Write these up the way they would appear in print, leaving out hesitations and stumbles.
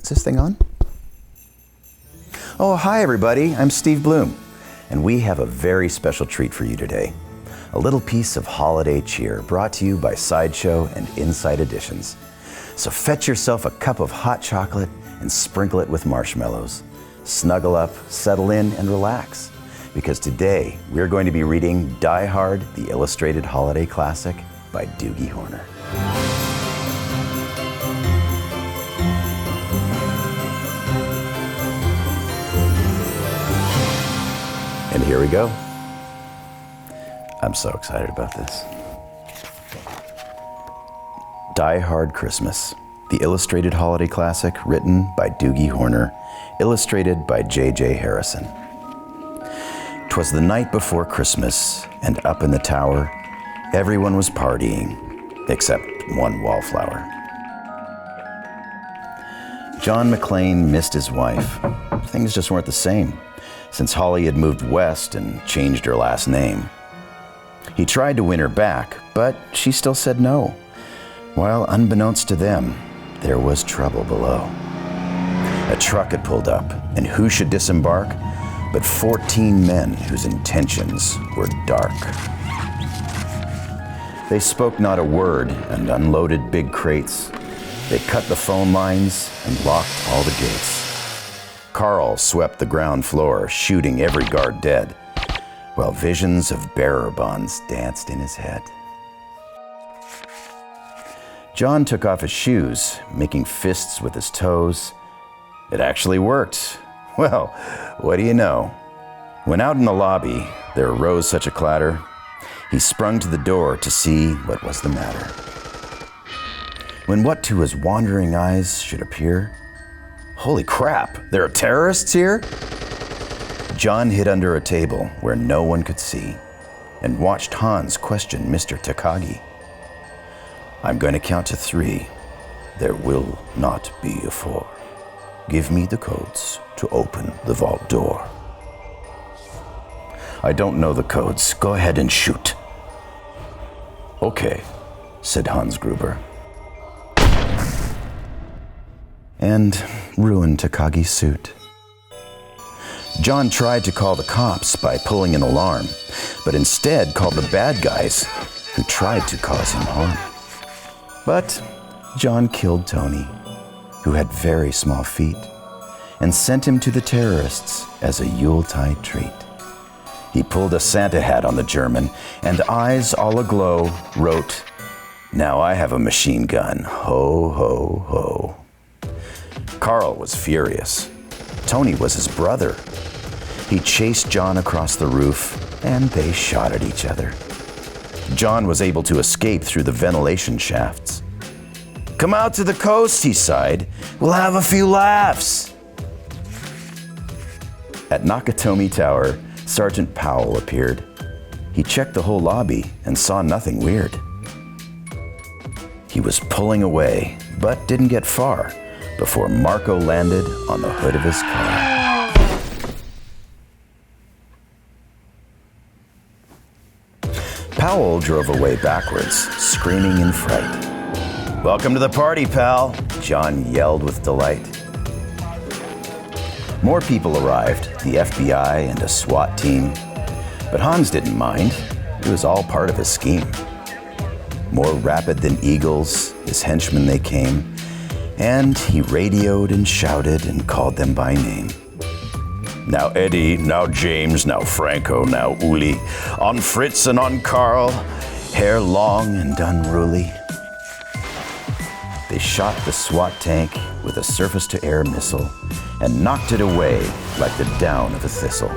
Is this thing on? Oh, hi everybody, I'm Steve Blum, and we have a very special treat for you today. A little piece of holiday cheer brought to you by Sideshow and Insight Editions. So fetch yourself a cup of hot chocolate and sprinkle it with marshmallows. Snuggle up, settle in, and relax, because today we're going to be reading Die Hard, the illustrated holiday classic by Doogie Horner. And here we go. I'm so excited about this. Die Hard Christmas, the illustrated holiday classic written by Doogie Horner, illustrated by J.J. Harrison. 'Twas the night before Christmas, and up in the tower, everyone was partying, except one wallflower. John McClane missed his wife. Things just weren't the same, since Holly had moved west and changed her last name. He tried to win her back, but she still said no, while unbeknownst to them, there was trouble below. A truck had pulled up, and who should disembark but 14 men whose intentions were dark. They spoke not a word and unloaded big crates. They cut the phone lines and locked all the gates. Carl swept the ground floor, shooting every guard dead, while visions of bearer bonds danced in his head. John took off his shoes, making fists with his toes. It actually worked. Well, what do you know? When out in the lobby, there arose such a clatter, he sprung to the door to see what was the matter. When what to his wandering eyes should appear, holy crap, there are terrorists here? John hid under a table where no one could see and watched Hans question Mr. Takagi. I'm going to count to 3. There will not be a 4. Give me the codes to open the vault door. I don't know the codes. Go ahead and shoot. Okay, said Hans Gruber, and ruined Takagi's suit. John tried to call the cops by pulling an alarm, but instead called the bad guys who tried to cause him harm. But John killed Tony, who had very small feet, and sent him to the terrorists as a Yuletide treat. He pulled a Santa hat on the German, and eyes all aglow wrote, "Now I have a machine gun, ho, ho, ho." Carl was furious. Tony was his brother. He chased John across the roof, and they shot at each other. John was able to escape through the ventilation shafts. "Come out to the coast," he sighed. "We'll have a few laughs." At Nakatomi Tower, Sergeant Powell appeared. He checked the whole lobby and saw nothing weird. He was pulling away, but didn't get far before Marco landed on the hood of his car. Powell drove away backwards, screaming in fright. "Welcome to the party, pal," John yelled with delight. More people arrived, the FBI and a SWAT team. But Hans didn't mind. It was all part of his scheme. More rapid than eagles, his henchmen they came, and he radioed and shouted and called them by name. "Now Eddie, now James, now Franco, now Uli, on Fritz and on Carl, hair long and unruly." They shot the SWAT tank with a surface-to-air missile and knocked it away like the down of a thistle.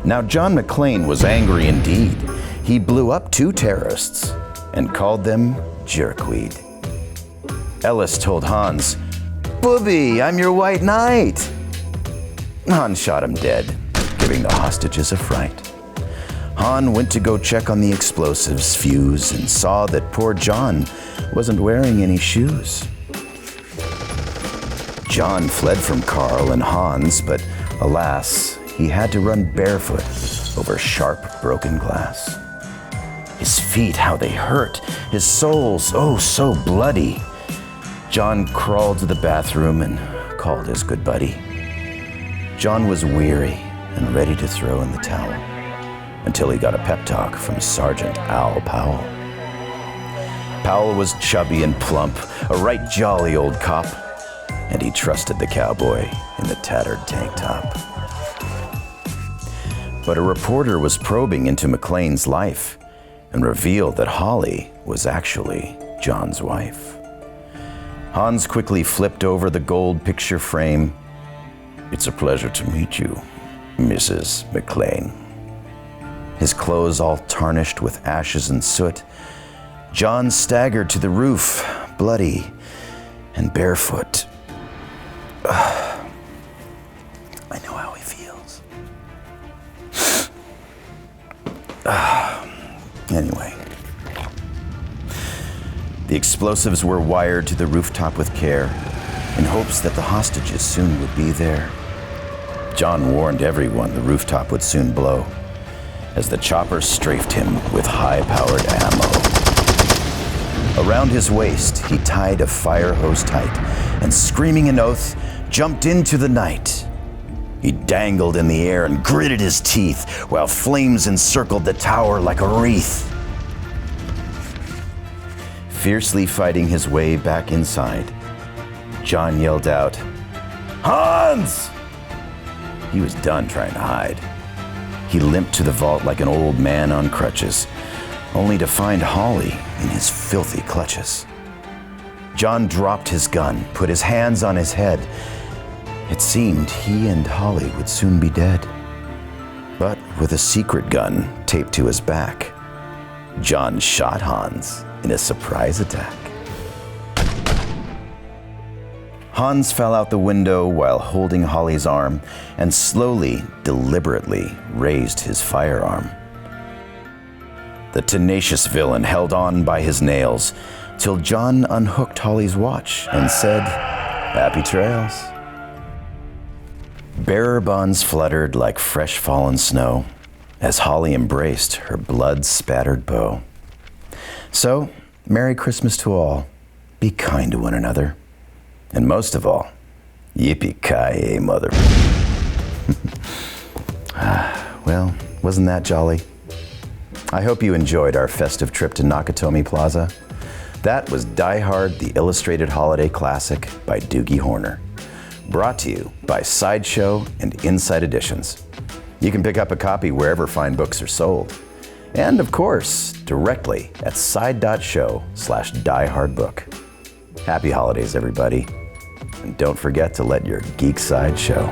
Now John McClane was angry indeed. He blew up 2 terrorists and called them jerkweed. Ellis told Hans, "Booby, I'm your white knight." Hans shot him dead, giving the hostages a fright. Han went to go check on the explosives fuse and saw that poor John wasn't wearing any shoes. John fled from Carl and Hans, but alas, he had to run barefoot over sharp, broken glass. His feet, how they hurt, his soles, oh so bloody. John crawled to the bathroom and called his good buddy. John was weary and ready to throw in the towel until he got a pep talk from Sergeant Al Powell. Powell was chubby and plump, a right jolly old cop, and he trusted the cowboy in the tattered tank top. But a reporter was probing into McClane's life and revealed that Holly was actually John's wife. Hans quickly flipped over the gold picture frame. "It's a pleasure to meet you, Mrs. McClane." His clothes all tarnished with ashes and soot, John staggered to the roof, bloody and barefoot. I know how he feels. Anyway. The explosives were wired to the rooftop with care, in hopes that the hostages soon would be there. John warned everyone the rooftop would soon blow, as the chopper strafed him with high-powered ammo. Around his waist, he tied a fire hose tight, and screaming an oath, jumped into the night. He dangled in the air and gritted his teeth, while flames encircled the tower like a wreath. Fiercely fighting his way back inside, John yelled out, "Hans!" He was done trying to hide. He limped to the vault like an old man on crutches, only to find Holly in his filthy clutches. John dropped his gun, put his hands on his head. It seemed he and Holly would soon be dead. But with a secret gun taped to his back, John shot Hans in a surprise attack. Hans fell out the window while holding Holly's arm and slowly, deliberately raised his firearm. The tenacious villain held on by his nails till John unhooked Holly's watch and said, "Happy trails." Bearer buns fluttered like fresh fallen snow as Holly embraced her blood-spattered beau. So, Merry Christmas to all. Be kind to one another. And most of all, yippee-ki-yay, mother. Well, wasn't that jolly? I hope you enjoyed our festive trip to Nakatomi Plaza. That was Die Hard, the Illustrated Holiday Classic by Doogie Horner. Brought to you by Sideshow and Insight Editions. You can pick up a copy wherever fine books are sold. And of course, directly at side.show/diehardbook. Happy holidays, everybody. And don't forget to let your geek side show.